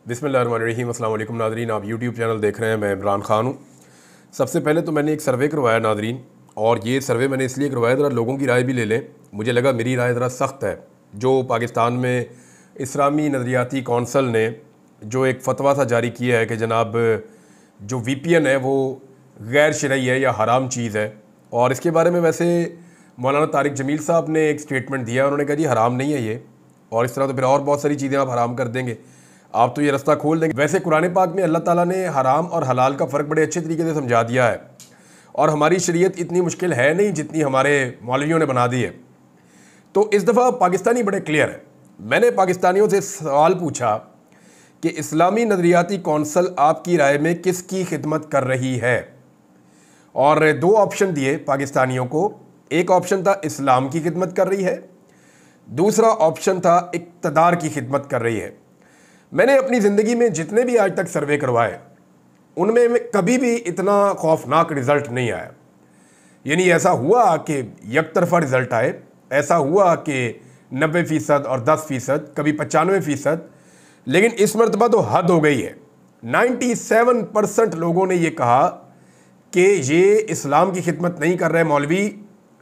बिस्मिल्लाहिर्रहमानिर्रहीम। अस्सलाम वालेकुम नादरीन, आप यूट्यूब चैनल देख रहे हैं। मैं इमरान ख़ान हूँ। सबसे पहले तो मैंने एक सर्वे करवाया नादरीन, और ये सर्वे मैंने इसलिए करवाया ज़रा लोगों की राय भी ले लें। मुझे लगा मेरी राय ज़रा सख्त है। जो पाकिस्तान में इस्लामी नज़रियाती कौंसल ने जो एक फ़तवा सा जारी किया है कि जनाब जो VPN है वो गैर शरई है या हराम चीज़ है, और इसके बारे में वैसे मौलाना तारिक जमील साहब ने एक स्टेटमेंट दिया। उन्होंने कहा जी हराम नहीं है ये, और इस तरह तो फिर और बहुत सारी चीज़ें आप हराम कर देंगे, आप तो ये रास्ता खोल देंगे। वैसे कुरान पाक में अल्लाह ताला ने हराम और हलाल का फ़र्क बड़े अच्छे तरीके से समझा दिया है, और हमारी शरीयत इतनी मुश्किल है नहीं जितनी हमारे मौलवियों ने बना दी है। तो इस दफ़ा पाकिस्तानी बड़े क्लियर है। मैंने पाकिस्तानियों से सवाल पूछा कि इस्लामी नज़रियाती कौंसल आपकी राय में किसकी खिदमत कर रही है, और दो ऑप्शन दिए पाकिस्तानियों को। एक ऑप्शन था इस्लाम की खिदमत कर रही है, दूसरा ऑप्शन था इक़्तिदार की खिदमत कर रही है। मैंने अपनी ज़िंदगी में जितने भी आज तक सर्वे करवाए उनमें कभी भी इतना खौफनाक रिज़ल्ट नहीं आया। यानी ऐसा हुआ कि एक तरफा रिज़ल्ट आए, ऐसा हुआ कि 90% और 10%, कभी 95%, लेकिन इस मरतबा तो हद हो गई है। 97% लोगों ने ये कहा कि ये इस्लाम की खिदमत नहीं कर रहे मौलवी,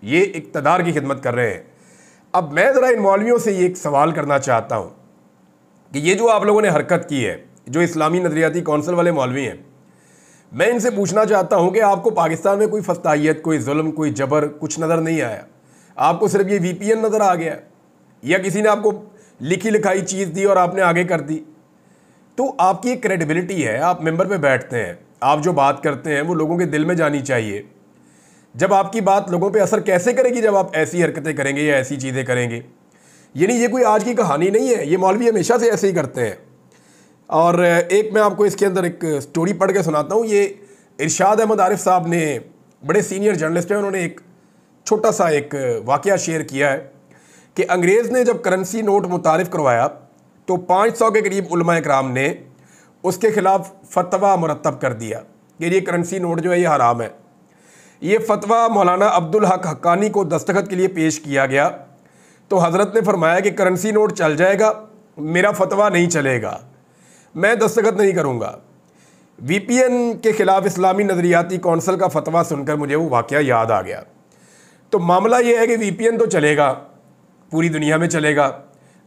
ये इक़्तिदार की खिदमत कर रहे हैं। अब मैं ज़रा इन मौलवियों से ये एक सवाल करना चाहता हूँ कि ये जो आप लोगों ने हरकत की है, जो इस्लामी नज़रियाती कौंसल वाले मौलवी हैं, मैं इनसे पूछना चाहता हूँ कि आपको पाकिस्तान में कोई फस्तायत, कोई जुल्म, कोई जबर कुछ नज़र नहीं आया? आपको सिर्फ ये VPN नज़र आ गया, या किसी ने आपको लिखी लिखाई चीज़ दी और आपने आगे कर दी? तो आपकी एक क्रेडिबिलिटी है, आप मेंबर पे बैठते हैं, आप जो बात करते हैं वो लोगों के दिल में जानी चाहिए। जब आपकी बात लोगों पे असर कैसे करेगी जब आप ऐसी हरकतें करेंगे या ऐसी चीज़ें करेंगे? यानी ये कोई आज की कहानी नहीं है, ये मौलवी हमेशा से ऐसे ही करते हैं। और एक मैं आपको इसके अंदर एक स्टोरी पढ़ के सुनाता हूँ। ये इरशाद अहमद आरिफ साहब ने, बड़े सीनियर जर्नलिस्ट हैं, उन्होंने एक छोटा सा एक वाक़या शेयर किया है कि अंग्रेज़ ने जब करेंसी नोट मुतारिफ़ करवाया तो 500 के करीब उलमा इकराम ने उसके ख़िलाफ़ फतवा मुरतब कर दिया कि ये करेंसी नोट जो है ये हराम है। ये फतवा मौलाना अब्दुल हक हक्कानी को दस्तखत के लिए पेश किया गया, तो हज़रत ने फरमाया कि करेंसी नोट चल जाएगा, मेरा फतवा नहीं चलेगा, मैं दस्तखत नहीं करूँगा। VPN के ख़िलाफ़ इस्लामी नज़रियाती कौंसल का फतवा सुनकर मुझे वो वाक़या याद आ गया। तो मामला ये है कि VPN तो चलेगा, पूरी दुनिया में चलेगा,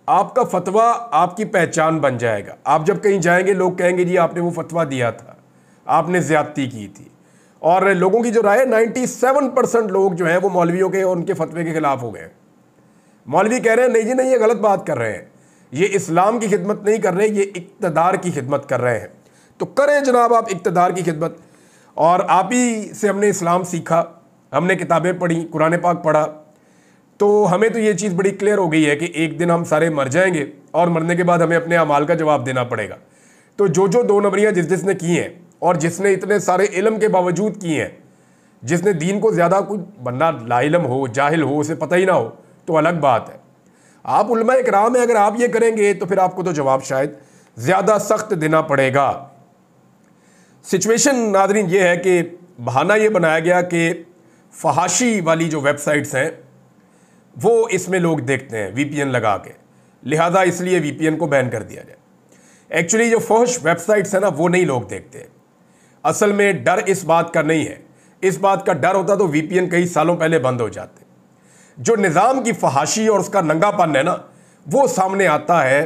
आपका फतवा आपकी पहचान बन जाएगा। आप जब कहीं जाएंगे लोग कहेंगे जी आपने वो फतवा दिया था, आपने ज़्यादती की थी। और लोगों की जो राय है, 97% लोग जो हैं वो मौलवियों के और उनके फतवे के ख़िलाफ़ हो गए। मौलवी कह रहे हैं नहीं जी नहीं, ये गलत बात कर रहे हैं, ये इस्लाम की खिदमत नहीं कर रहे, ये इक़्तिदार की खिदमत कर रहे हैं। तो करें जनाब आप इक़्तिदार की खिदमत। और आप ही से हमने इस्लाम सीखा, हमने किताबें पढ़ी, कुरान पाक पढ़ा, तो हमें तो ये चीज़ बड़ी क्लियर हो गई है कि एक दिन हम सारे मर जाएंगे और मरने के बाद हमें अपने अमाल का जवाब देना पड़ेगा। तो जो दो नंबरियाँ जिसने की हैं, और जिसने इतने सारे इल्म के बावजूद की हैं, जिसने दीन को ज़्यादा, कोई बंदा लाइलम हो, जाहिल हो, उसे पता ही ना हो तो अलग बात है। आप उलमा इकराम है, अगर आप ये करेंगे तो फिर आपको तो जवाब शायद ज़्यादा सख्त देना पड़ेगा। सिचुएशन नादरीन ये है कि बहाना ये बनाया गया कि फहाशी वाली जो वेबसाइट्स हैं वो इसमें लोग देखते हैं VPN लगा के, लिहाजा इसलिए VPN को बैन कर दिया जाए। एक्चुअली जो फहश वेबसाइट्स हैं ना वो नहीं लोग देखते। असल में डर इस बात का नहीं है, इस बात का डर होता तो VPN कई सालों पहले बंद हो जाते। जो निज़ाम की फहाशी और उसका नंगापन है ना, वो सामने आता है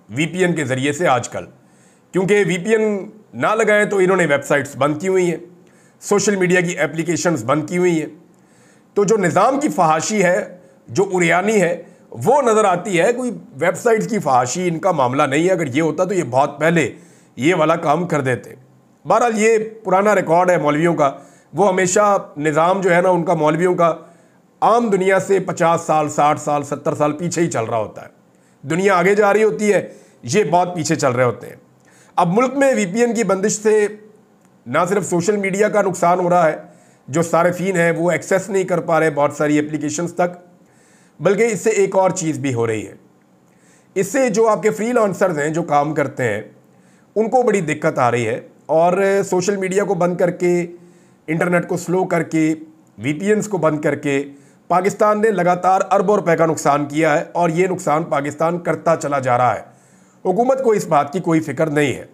VPN के ज़रिए से आजकल। क्योंकि VPN ना लगाएं तो इन्होंने वेबसाइट्स बंद की हुई हैं, सोशल मीडिया की एप्लीकेशंस बंद की हुई हैं। तो जो निज़ाम की फहाशी है, जो उरियानी है, वो नज़र आती है। कोई वेबसाइट्स की फहाशी इनका मामला नहीं है। अगर ये होता तो ये बहुत पहले ये वाला काम कर देते। बहरहाल ये पुराना रिकॉर्ड है मौलवियों का, वो हमेशा निज़ाम जो है ना उनका मौलवियों का आम दुनिया से 50 साल, 60 साल, 70 साल पीछे ही चल रहा होता है। दुनिया आगे जा रही होती है, ये बहुत पीछे चल रहे होते हैं। अब मुल्क में VPN की बंदिश से ना सिर्फ सोशल मीडिया का नुकसान हो रहा है, जो सारिफीन हैं वो एक्सेस नहीं कर पा रहे बहुत सारी एप्लीकेशंस तक, बल्कि इससे एक और चीज़ भी हो रही है। इससे जो आपके फ्रीलांसर्स हैं, जो काम करते हैं, उनको बड़ी दिक्कत आ रही है। और सोशल मीडिया को बंद करके, इंटरनेट को स्लो करके, VPNs को बंद करके पाकिस्तान ने लगातार अरबों रुपए का नुकसान किया है, और ये नुकसान पाकिस्तान करता चला जा रहा है। हुकूमत को इस बात की कोई फिक्र नहीं है।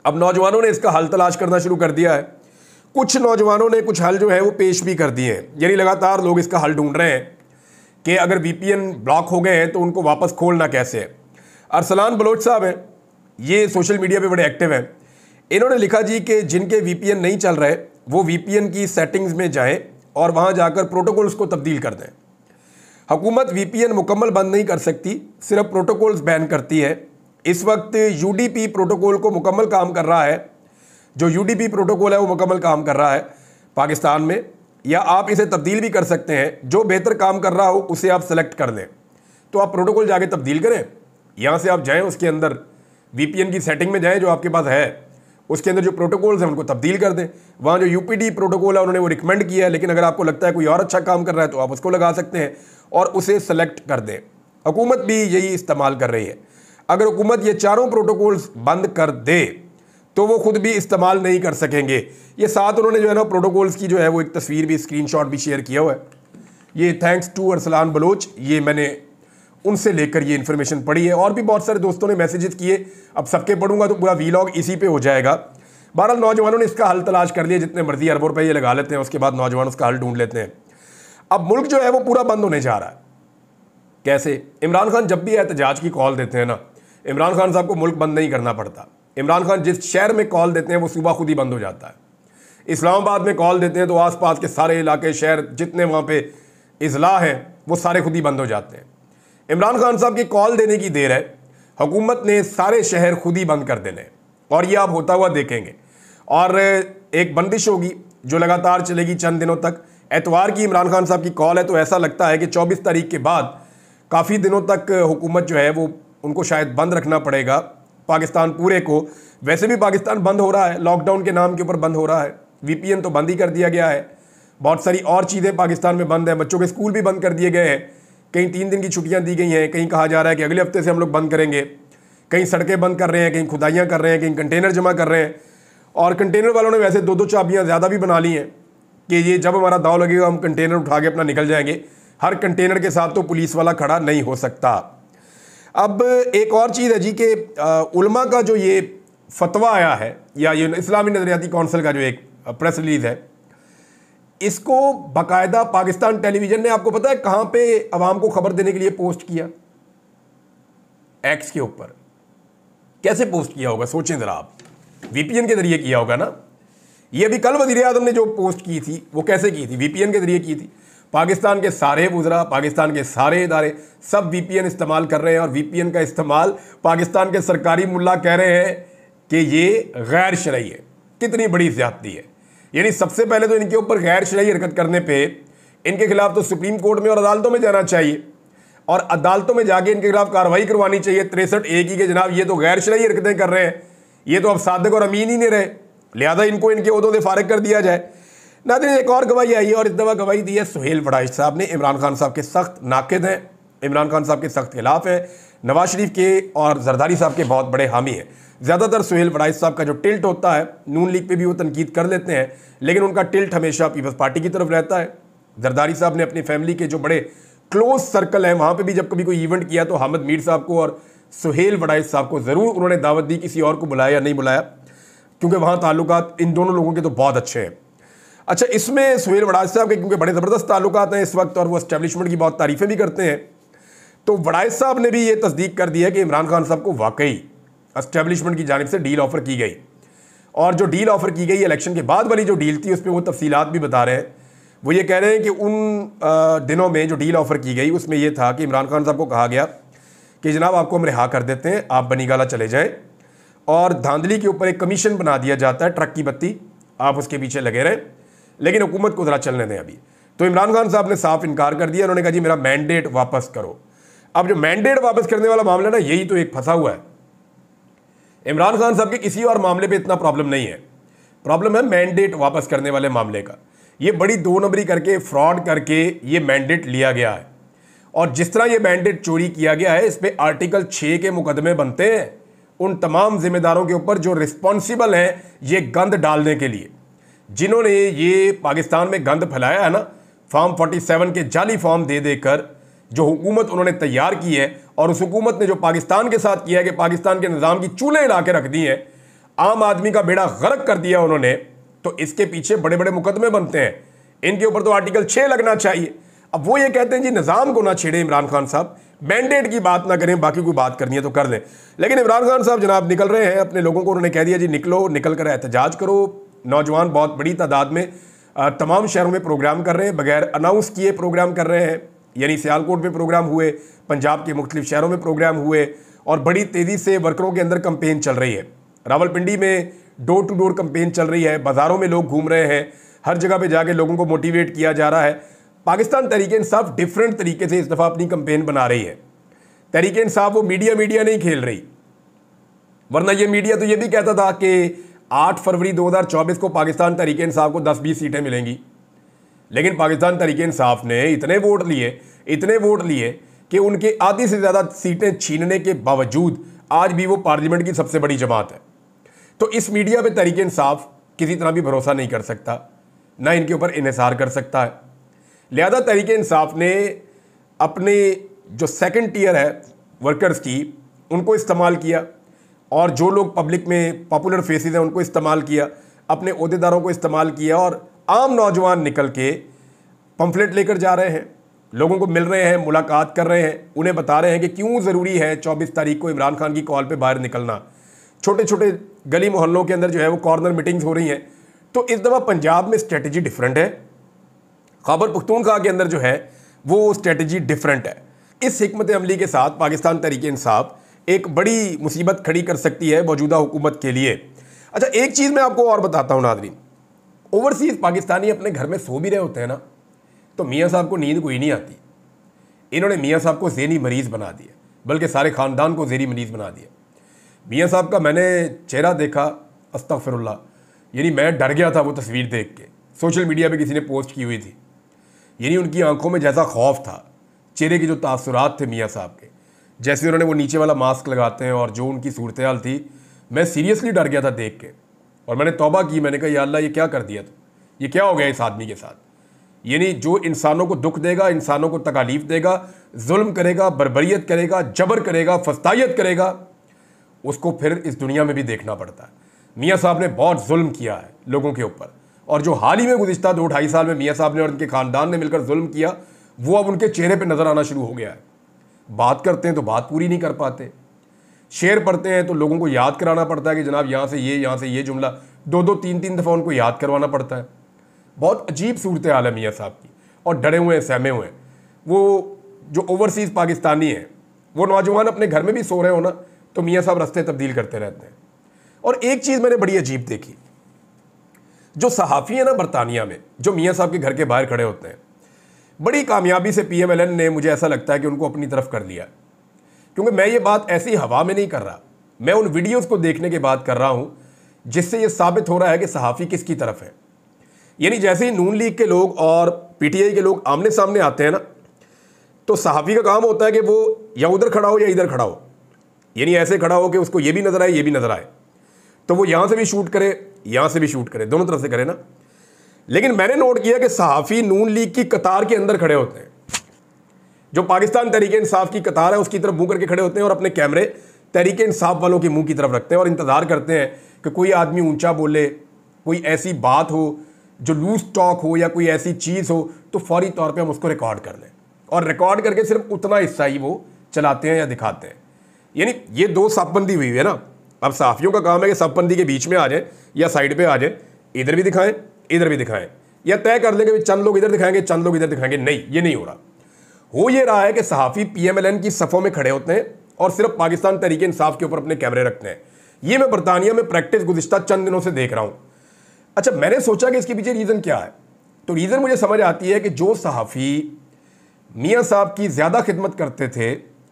अब नौजवानों ने इसका हल तलाश करना शुरू कर दिया है। कुछ नौजवानों ने कुछ हल जो है वो पेश भी कर दिए हैं, यानी लगातार लोग इसका हल ढूंढ रहे हैं कि अगर वीपीएन ब्लॉक हो गए हैं तो उनको वापस खोलना कैसे है। अरसलान बलोच साहब हैं, ये सोशल मीडिया पे बड़े एक्टिव हैं। इन्होंने लिखा जी कि जिनके वीपीएन नहीं चल रहे वो वीपीएन की सेटिंग्स में जाएं और वहां जाकर प्रोटोकॉल्स को तब्दील कर दें। हुकूमत वीपीएन मुकम्मल बंद नहीं कर सकती, सिर्फ प्रोटोकॉल्स बैन करती है। इस वक्त यूडीपी प्रोटोकॉल को मुकम्मल काम कर रहा है, जो यूडीपी प्रोटोकॉल है वो मुकम्मल काम कर रहा है पाकिस्तान में, या आप इसे तब्दील भी कर सकते हैं। जो बेहतर काम कर रहा हो उसे आप सेलेक्ट कर लें, तो आप प्रोटोकॉल जाके तब्दील करें। यहाँ से आप जाएँ उसके अंदर वीपीएन की सेटिंग में जाएँ जो आपके पास है, उसके अंदर जो प्रोटोकॉल्स हैं उनको तब्दील कर दें। वहाँ जो यूपीडी प्रोटोकॉल है उन्होंने वो रिकमेंड किया है, लेकिन अगर आपको लगता है कोई और अच्छा काम कर रहा है तो आप उसको लगा सकते हैं और उसे सेलेक्ट कर दें। हुकूमत भी यही इस्तेमाल कर रही है। अगर हुकूमत ये चारों प्रोटोकॉल्स बंद कर दे तो वो खुद भी इस्तेमाल नहीं कर सकेंगे। ये साथ उन्होंने जो है ना प्रोटोकॉल्स की जो है वो एक तस्वीर भी, स्क्रीनशॉट भी शेयर किया हुआ है। ये थैंक्स टू अरसलान बलोच, ये मैंने उनसे लेकर ये इन्फॉर्मेशन पढ़ी है। और भी बहुत सारे दोस्तों ने मैसेजेस किए, अब सबके पढ़ूंगा तो पूरा वीलॉग इसी पे हो जाएगा। बहरहाल नौजवानों ने इसका हल तलाश कर लिया, जितने मर्जी अरबों रुपये ये लगा लेते हैं, उसके बाद नौजवान उसका हल ढूंढ लेते हैं। अब मुल्क जो है वो पूरा बंद होने जा रहा है। कैसे? इमरान खान जब भी एहतजाज की कॉल देते हैं ना, इमरान खान साहब को मुल्क बंद नहीं करना पड़ता। इमरान खान जिस शहर में कॉल देते हैं वो सुबह खुद ही बंद हो जाता है। इस्लामाबाद में कॉल देते हैं तो आसपास के सारे इलाके, शहर जितने वहाँ पे इजला हैं वो सारे खुद ही बंद हो जाते हैं। इमरान खान साहब की कॉल देने की देर है, हुकूमत ने सारे शहर खुद ही बंद कर देने, और ये आप होता हुआ देखेंगे। और एक बंदिश होगी जो लगातार चलेगी चंद दिनों तक। एतवार की इमरान खान साहब की कॉल है, तो ऐसा लगता है कि 24 तारीख के बाद काफ़ी दिनों तक हुकूमत जो है वो उनको शायद बंद रखना पड़ेगा पाकिस्तान पूरे को। वैसे भी पाकिस्तान बंद हो रहा है, लॉकडाउन के नाम के ऊपर बंद हो रहा है। वीपीएन तो बंद ही कर दिया गया है, बहुत सारी और चीज़ें पाकिस्तान में बंद हैं। बच्चों के स्कूल भी बंद कर दिए गए हैं, कहीं 3 दिन की छुट्टियां दी गई हैं, कहीं कहा जा रहा है कि अगले हफ्ते से हम लोग बंद करेंगे। कहीं सड़कें बंद कर रहे हैं, कहीं खुदाइयाँ कर रहे हैं, कहीं कंटेनर जमा कर रहे हैं। और कंटेनर वालों ने वैसे 2-2 चाबियाँ ज़्यादा भी बना ली हैं कि ये जब हमारा दाव लगेगा हम कंटेनर उठा के अपना निकल जाएंगे। हर कंटेनर के साथ तो पुलिस वाला खड़ा नहीं हो सकता। अब एक और चीज़ है जी कि उलमा का जो ये फतवा आया है, या ये इस्लामी नज़रियाती कौंसिल का जो एक प्रेस रिलीज़ है, इसको बाकायदा पाकिस्तान टेलीविज़न ने, आपको पता है कहाँ पे अवाम को खबर देने के लिए पोस्ट किया? एक्स के ऊपर। कैसे पोस्ट किया होगा सोचें ज़रा आप, वीपीएन के जरिए किया होगा ना। ये अभी कल वज़ीर आज़म ने जो पोस्ट की थी वो कैसे की थी? वीपीएन के जरिए की थी। पाकिस्तान के सारे वुज़रा, पाकिस्तान के सारे इदारे सब वीपीएन इस्तेमाल कर रहे हैं, और वीपीएन का इस्तेमाल पाकिस्तान के सरकारी मुल्ला कह रहे हैं कि ये गैर शरई है। कितनी बड़ी ज़्यादती है। यानी सबसे पहले तो इनके ऊपर गैर शरई हरकत करने पे इनके खिलाफ तो सुप्रीम कोर्ट में और अदालतों में जाना चाहिए, और अदालतों में जाके इनके खिलाफ कार्रवाई करवानी चाहिए 63A की, के जनाब ये तो गैर शरई हरकतें कर रहे हैं, ये तो अब सादिक और अमीन ही नहीं रहे, लिहाजा इनको इनके ओहदों से फारिग कर दिया जाए। नाज़रीन, एक और गवाही आई है, और इस दफ़ा गवाही दी है सुहेल वड़ाइच साहब ने। इमरान खान साहब के सख्त नाक़िद हैं, इमरान खान साहब के सख्त खिलाफ हैं, नवाज शरीफ के और जरदारी साहब के बहुत बड़े हामी हैं। ज़्यादातर सुहेल वड़ाइच साहब का जो टिल्ट होता है, नून लीग पे भी वो तनकीद कर लेते हैं, लेकिन उनका टिल्ट हमेशा पीपल्स पार्टी की तरफ रहता है। जरदारी साहब ने अपनी फैमिली के जो बड़े क्लोज सर्कल हैं वहाँ पे भी जब कभी कोई इवेंट किया तो हामिद मीर साहब को और सुहेल वड़ाइच साहब को ज़रूर उन्होंने दावत दी, किसी और को बुलाया या नहीं बुलाया, क्योंकि वहाँ ताल्लुकात इन दोनों लोगों के तो बहुत अच्छे हैं। अच्छा, इसमें सुहेल वड़ाइच साहब के क्योंकि बड़े ज़बरदस्त ताल्लुकात हैं इस वक्त, और वो एस्टेब्लिशमेंट की बहुत तारीफ़ें भी करते हैं, तो वड़ाइच साहब ने भी ये तस्दीक कर दी है कि इमरान खान साहब को वाकई एस्टेब्लिशमेंट की जानिब से डील ऑफ़र की गई, और जो डील ऑफ़र की गई इलेक्शन के बाद वाली जो डील थी उस पर वो तफसीलात भी बता रहे हैं। वो ये कह रहे हैं कि उन दिनों में जो डील ऑफ़र की गई उसमें ये था कि इमरान खान साहब को कहा गया कि जनाब आपको हम रिहा कर देते हैं, आप बनीगाला चले जाएं, और धांधली के ऊपर एक कमीशन बना दिया जाता है, ट्रक की बत्ती, आप उसके पीछे लगे रहें, लेकिन हुकूमत को ज़रा चलने दें अभी। तो इमरान खान साहब ने साफ इनकार कर दिया, उन्होंने कहा जी मेरा मैंडेट वापस करो। अब जो मैंडेट वापस करने वाला मामला ना, यही तो एक फंसा हुआ है। इमरान खान साहब के किसी और मामले पे इतना प्रॉब्लम नहीं है, प्रॉब्लम है मैंडेट वापस करने वाले मामले का। ये बड़ी 2 नंबरी करके, फ्रॉड करके ये मैंडेट लिया गया है, और जिस तरह ये मैंडेट चोरी किया गया है इस पर आर्टिकल 6 के मुकदमे बनते हैं उन तमाम जिम्मेदारों के ऊपर जो रिस्पॉन्सिबल हैं ये गंद डालने के लिए, जिन्होंने ये पाकिस्तान में गंद फैलाया है ना, फॉर्म 47 के जाली फॉर्म दे देकर जो हुकूमत उन्होंने तैयार की है और उस हुकूमत ने जो पाकिस्तान के साथ किया है कि पाकिस्तान के निज़ाम की चूल्हे हिला के रख दी है, आम आदमी का बेड़ा गर्क कर दिया उन्होंने, तो इसके पीछे बड़े बड़े मुकदमे बनते हैं। इनके ऊपर तो आर्टिकल 6 लगना चाहिए। अब वो ये कहते हैं जी निज़ाम को ना छेड़े इमरान खान साहब, मैंडेट की बात ना करें, बाकी कोई बात करनी है तो कर लें। लेकिन इमरान खान साहब जनाब निकल रहे हैं, अपने लोगों को उन्होंने कह दिया जी निकलो, निकल कर एहतजाज करो। नौजवान बहुत बड़ी तादाद में तमाम शहरों में प्रोग्राम कर रहे हैं, बगैर अनाउंस किए प्रोग्राम कर रहे हैं। यानी सियालकोट में प्रोग्राम हुए, पंजाब के मुख्तलिफ शहरों में प्रोग्राम हुए और बड़ी तेज़ी से वर्करों के अंदर कंपेन चल रही है। रावलपिंडी में डोर टू डोर कंपेन चल रही है, बाज़ारों में लोग घूम रहे हैं, हर जगह पे जाके लोगों को मोटिवेट किया जा रहा है। पाकिस्तान तहरीक-ए-इंसाफ डिफरेंट तरीके से इस दफ़ा अपनी कंपेन बना रही है। तहरीक-ए-इंसाफ वो मीडिया नहीं खेल रही, वरना ये मीडिया तो ये भी कहता था कि 8 फरवरी 2024 को पाकिस्तान तहरीक-ए-इंसाफ को 10-20 सीटें मिलेंगी। लेकिन पाकिस्तान तहरीक-ए-इंसाफ ने इतने वोट लिए कि उनके आधी से ज़्यादा सीटें छीनने के बावजूद आज भी वो पार्लियामेंट की सबसे बड़ी जमात है। तो इस मीडिया पे तहरीक-ए-इंसाफ किसी तरह भी भरोसा नहीं कर सकता, ना इनके ऊपर इन्हिसार कर सकता है। लिहाजा तहरीक-ए-इंसाफ ने अपने जो सेकंड टियर है वर्कर्स की, उनको इस्तेमाल किया और जो लोग पब्लिक में पॉपुलर फेसेस हैं उनको इस्तेमाल किया, अपने ओहदेदारों को इस्तेमाल किया और आम नौजवान निकल के पम्फलेट लेकर जा रहे हैं, लोगों को मिल रहे हैं, मुलाकात कर रहे हैं, उन्हें बता रहे हैं कि क्यों ज़रूरी है 24 तारीख को इमरान खान की कॉल पे बाहर निकलना। छोटे छोटे गली मोहल्लों के अंदर जो है वो कॉर्नर मीटिंग्स हो रही हैं। तो इस दफ़ा पंजाब में स्ट्रेटजी डिफरेंट है, खैबर पख्तूनख्वा के अंदर जो है वो स्ट्रेटजी डिफरेंट है। इस हिकमत अमली के साथ पाकिस्तान तहरीक-ए-इंसाफ एक बड़ी मुसीबत खड़ी कर सकती है मौजूदा हुकूमत के लिए। अच्छा, एक चीज़ मैं आपको और बताता हूँ नाज़रीन, ओवरसीज़ पाकिस्तानी अपने घर में सो भी रहे होते हैं ना, तो मियाँ साहब को नींद कोई नहीं आती। इन्होंने मियाँ साहब को ज़हनी मरीज़ बना दिया, बल्कि सारे ख़ानदान को ज़हनी मरीज़ बना दिया। मियाँ साहब का मैंने चेहरा देखा, अस्तगफिरुल्लाह, यानी मैं डर गया था वो तस्वीर देख के। सोशल मीडिया पे किसी ने पोस्ट की हुई थी, यानी उनकी आंखों में जैसा खौफ था, चेहरे के जो तासुरात थे मियाँ साहब के, जैसे उन्होंने वो नीचे वाला मास्क लगाते हैं और जो उनकी सूरत हाल थी, मैं सीरियसली डर गया था देख के। और मैंने तौबा की, मैंने कहा या अल्लाह ये क्या कर दिया तो, ये क्या हो गया इस आदमी के साथ। यानी जो इंसानों को दुख देगा, इंसानों को तकालीफ देगा, जुल्म करेगा, बर्बरियत करेगा, जबर करेगा, फस्तायत करेगा, उसको फिर इस दुनिया में भी देखना पड़ता है। मियाँ साहब ने बहुत जुल्म किया है लोगों के ऊपर, और जो हाल ही में गुज़िश्ता 2-2.5 साल में मियाँ साहब ने और उनके ख़ानदान ने मिलकर जुल्म किया, वो अब उनके चेहरे पे नज़र आना शुरू हो गया है। बात करते हैं तो बात पूरी नहीं कर पाते, शेर पढ़ते हैं तो लोगों को याद कराना पड़ता है कि जनाब यहाँ से ये जुमला 2-2, 3-3 दफ़ा उनको याद करवाना पड़ता है। बहुत अजीब सूरत हाल है मियाँ साहब की, और डरे हुए हैं, सहमे हुए हैं। वो जो ओवरसीज़ पाकिस्तानी हैं, वो नौजवान अपने घर में भी सो रहे हो ना, तो मियाँ साहब रास्ते तब्दील करते रहते हैं। और एक चीज़ मैंने बड़ी अजीब देखी, जो सहाफ़ी है ना बरतानिया में, जो मियाँ साहब के घर के बाहर खड़े होते हैं, बड़ी कामयाबी से PMLN ने, मुझे ऐसा लगता है कि उनको अपनी तरफ कर लिया। क्योंकि मैं ये बात ऐसी हवा में नहीं कर रहा, मैं उन वीडियोस को देखने के बाद कर रहा हूँ जिससे ये साबित हो रहा है कि सहाफ़ी किसकी तरफ है। यानी जैसे ही नून लीग के लोग और PTI के लोग आमने सामने आते हैं ना, तो सहाफ़ी का काम होता है कि वो या उधर खड़ा हो या इधर खड़ा हो, यानी ऐसे खड़ा हो कि उसको ये भी नज़र आए, ये भी नज़र आए, तो वो यहाँ से भी शूट करे, यहाँ से भी शूट करे, दोनों तरफ से करे ना। लेकिन मैंने नोट किया कि सहाफ़ी नून लीग की कतार के अंदर खड़े होते हैं, जो पाकिस्तान तहरीक-ए-इंसाफ की कतार है उसकी तरफ मुंह करके खड़े होते हैं और अपने कैमरे तहरीक-ए-इंसाफ वालों के मुंह की तरफ रखते हैं और इंतज़ार करते हैं कि कोई आदमी ऊंचा बोले, कोई ऐसी बात हो जो लूज टॉक हो या कोई ऐसी चीज़ हो, तो फौरी तौर पे हम उसको रिकॉर्ड कर लें, और रिकॉर्ड करके सिर्फ उतना हिस्सा ही वो चलाते हैं या दिखाते हैं। यानी ये दो सफबंदी हुई है ना। अब सहाफ़ियों का काम है कि सफबंदी के बीच में आ जाए या साइड पे आ जाए, इधर भी दिखाएं, इधर भी दिखाएं, या तय कर लेंगे चंद लोग इधर दिखाएंगे, चंद लोग इधर दिखाएंगे। नहीं, ये नहीं हो रहा। हो ये रहा है कि सहाफ़ी PMLN की सफ़ों में खड़े होते हैं और सिर्फ पाकिस्तान तहरीक-ए-इंसाफ के ऊपर अपने कैमरे रखते हैं। ये मैं बरतानिया में प्रैक्टिस गुज़िश्ता चंद दिनों से देख रहा हूँ। अच्छा, मैंने सोचा कि इसके पीछे रीज़न क्या है, तो रीज़न मुझे समझ आती है कि जो सहाफ़ी मियाँ साहब की ज़्यादा खिदमत करते थे,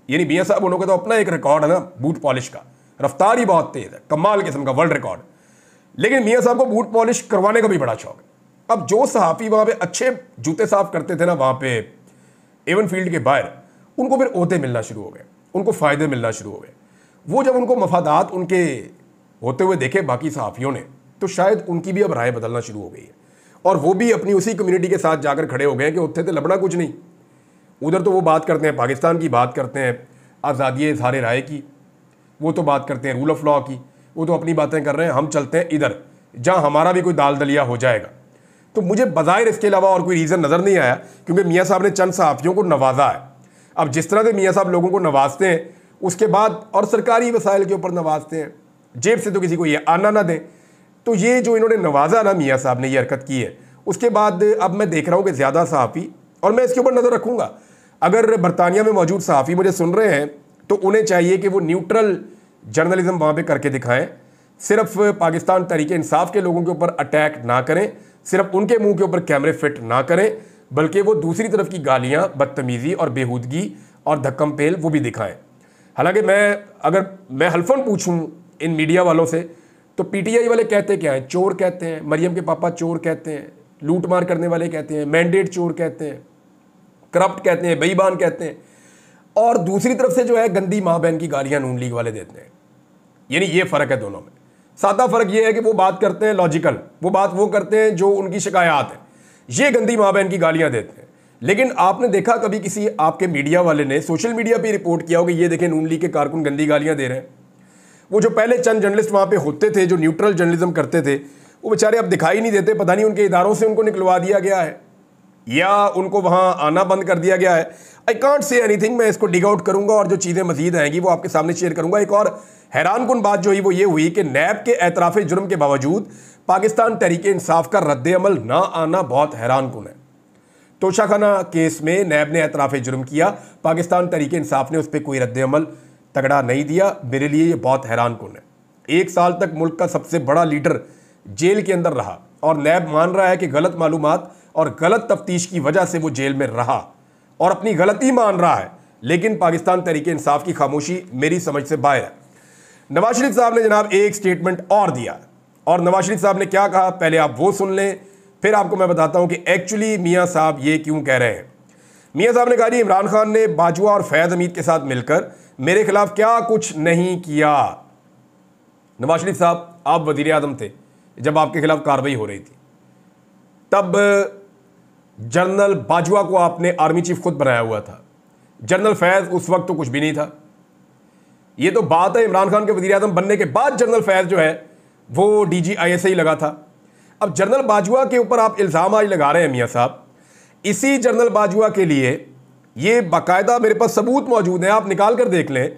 यानी मियाँ साहब उन्होंने तो अपना एक रिकॉर्ड है ना बूट पॉलिश का, रफ्तार ही बहुत तेज़ है, कमाल किस्म का वर्ल्ड रिकॉर्ड, लेकिन मियाँ साहब को बूट पॉलिश करवाने का भी बड़ा शौक है। अब जो सहाफ़ी वहाँ पे अच्छे जूते साफ़ करते थे ना, वहाँ पे एवन फील्ड के बाहर, उनको फिर ओहदे मिलना शुरू हो गए, उनको फ़ायदे मिलना शुरू हो गए। वो जब उनको मफादात उनके होते हुए देखे बाकी सहाफ़ियों ने, तो शायद उनकी भी अब राय बदलना शुरू हो गई है, और वो भी अपनी उसी कम्युनिटी के साथ जाकर खड़े हो गए कि उत्थे तो लबना कुछ नहीं, उधर तो वो बात करते हैं पाकिस्तान की, बात करते हैं आज़ादी इज़हार राय की, वो तो बात करते हैं रूल ऑफ लॉ की, वो तो अपनी बातें कर रहे हैं। हम चलते हैं इधर जहां हमारा भी कोई दाल दलिया हो जाएगा। तो मुझे बज़ाहिर इसके अलावा और कोई रीज़न नज़र नहीं आया, क्योंकि मियाँ साहब ने चंद सहाफ़ियों को नवाजा है। अब जिस तरह से मियाँ साहब लोगों को नवाजते हैं उसके बाद, और सरकारी वसाइल के ऊपर नवाजते हैं, जेब से तो किसी को ये आना ना दें, तो ये जो इन्होंने नवाजा ना मियाँ साहब ने ये हरकत की है, उसके बाद अब मैं देख रहा हूँ कि ज़्यादा सहाफ़ी, और मैं इसके ऊपर नज़र रखूँगा, अगर बरतानिया में मौजूद सहाफ़ी मुझे सुन रहे हैं तो उन्हें चाहिए कि वो न्यूट्रल जर्नलिज्म वहाँ पे करके दिखाएं, सिर्फ पाकिस्तान तहरीक इंसाफ के लोगों के ऊपर अटैक ना करें, सिर्फ उनके मुंह के ऊपर कैमरे फिट ना करें, बल्कि वो दूसरी तरफ की गालियाँ, बदतमीज़ी और बेहूदगी और धक्कम पेल वो भी दिखाएं। हालांकि अगर मैं हल्फन पूछूं इन मीडिया वालों से तो पीटीआई वाले कहते क्या हैं? चोर कहते हैं, मरियम के पापा चोर कहते हैं, लूट मार करने वाले कहते हैं, मैंडेट चोर कहते हैं, करप्ट कहते हैं, बेईमान कहते हैं, और दूसरी तरफ से जो है गंदी माँ बहन की गालियाँ नून लीग वाले देते हैं। यानी ये फ़र्क है दोनों में। सादा फ़र्क ये है कि वो बात करते हैं लॉजिकल, वो बात वो करते हैं जो उनकी शिकायत है, ये गंदी माँ बहन की गालियाँ देते हैं। लेकिन आपने देखा कभी किसी आपके मीडिया वाले ने सोशल मीडिया पे रिपोर्ट किया हो कि ये देखें नून लीग के कारकुन गंदी गालियाँ दे रहे हैं? वो जो पहले चंद जर्नलिस्ट वहाँ पे होते थे जो न्यूट्रल जर्नलिज्म करते थे, वो बेचारे अब दिखाई नहीं देते। पता नहीं उनके इदारों से उनको निकलवा दिया गया है या उनको वहाँ आना बंद कर दिया गया है। I can't say anything. मैं इसको डिग आउट करूँगा और जो चीज़ें मजीद आएंगी वो आपके सामने शेयर करूँगा। एक और हैरानकुन बात जो हुई वो ये हुई कि नैब के एतराफ़ जुर्म के बावजूद पाकिस्तान तहरीक इंसाफ का रद्द-ए-अमल ना आना बहुत हैरानकुन है। तोशाखाना केस में नैब ने एतराफ़ जुर्म किया, पाकिस्तान तहरीक इंसाफ ने उस पर कोई रद्द-ए-अमल तगड़ा नहीं दिया। मेरे लिए ये बहुत हैरानकुन है। 1 साल तक मुल्क का सबसे बड़ा लीडर जेल के अंदर रहा और नैब मान रहा है कि गलत मालूमात और गलत तफ्तीश की वजह से वो जेल में रहा और अपनी गलती मान रहा है, लेकिन पाकिस्तान तहरीक इंसाफ की खामोशी मेरी समझ से बाहर है। नवाज शरीफ साहब ने जनाब एक स्टेटमेंट और दिया, और नवाज शरीफ साहब ने क्या कहा पहले आप वो सुन लें, फिर आपको मैं बताता हूं कि एक्चुअली मियां साहब ये क्यों कह रहे हैं। मियां साहब ने कहा जी इमरान खान ने बाजवा और फैज़ हमीद के साथ मिलकर मेरे खिलाफ क्या कुछ नहीं किया। नवाज शरीफ साहब आप वज़ीर आज़म थे जब आपके खिलाफ कार्रवाई हो रही थी, तब जनरल बाजवा को आपने आर्मी चीफ खुद बनाया हुआ था। जनरल फैज़ उस वक्त तो कुछ भी नहीं था। ये तो बात है इमरान खान के वज़ीर आज़म बनने के बाद जनरल फैज़ जो है वो DG ISI लगा था। अब जनरल बाजवा के ऊपर आप इल्ज़ाम आज लगा रहे हैं मियाँ साहब। इसी जनरल बाजवा के लिए ये बाकायदा मेरे पास सबूत मौजूद हैं, आप निकाल कर देख लें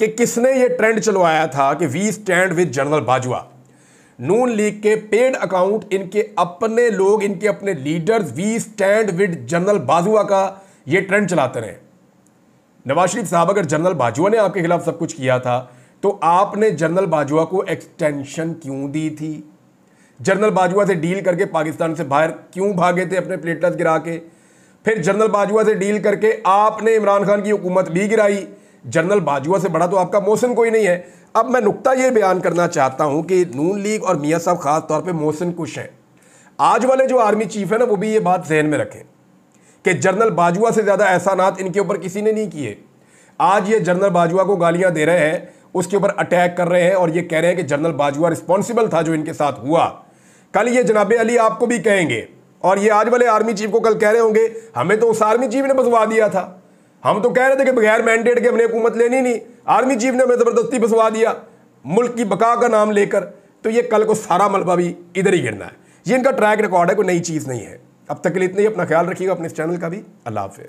कि किसने ये ट्रेंड चलवाया था कि we stand with general Bajwa. Noon League के पेड अकाउंट, इनके अपने लोग, इनके अपने leaders we stand with general Bajwa का ये ट्रेंड चलाते रहे। नवाज शरीफ साहब अगर जनरल बाजवा ने आपके खिलाफ सब कुछ किया था तो आपने जनरल बाजवा को एक्सटेंशन क्यों दी थी? जनरल बाजवा से डील करके पाकिस्तान से बाहर क्यों भागे थे अपने प्लेटलेट्स गिरा के? फिर जनरल बाजवा से डील करके आपने इमरान खान की हुकूमत भी गिराई। जनरल बाजवा से बड़ा तो आपका मोहसिन कोई नहीं है। अब मैं नुक्ता ये बयान करना चाहता हूं कि नून लीग और मियाँ साहब खास तौर पे मोहसिन कुछ हैं। आज वाले जो आर्मी चीफ है ना, वो भी ये बात जहन में रखें कि जनरल बाजवा से ज़्यादा एहसानात इनके ऊपर किसी ने नहीं किए। आज ये जनरल बाजवा को गालियां दे रहे हैं, उसके ऊपर अटैक कर रहे हैं और ये कह रहे हैं कि जनरल बाजवा रिस्पॉन्सिबल था जो इनके साथ हुआ। कल ये जनाबे अली आपको भी कहेंगे और ये आज वाले आर्मी चीफ को कल कह रहे होंगे हमें तो उस आर्मी चीफ ने फंसवा दिया था, हम तो कह रहे थे कि बगैर मैंडेट के हमने हुकूमत लेनी नहीं, आर्मी चीफ ने हमें ज़बरदस्ती फंसवा दिया मुल्क की बका का नाम लेकर। तो ये कल को सारा मलबा भी इधर ही गिरना है। ये इनका ट्रैक रिकॉर्ड है, कोई नई चीज़ नहीं है। अब तक के लिए इतना ही। अपना ख्याल रखिएगा, अपने इस चैनल का भी। अल्लाह हाफ़िज़।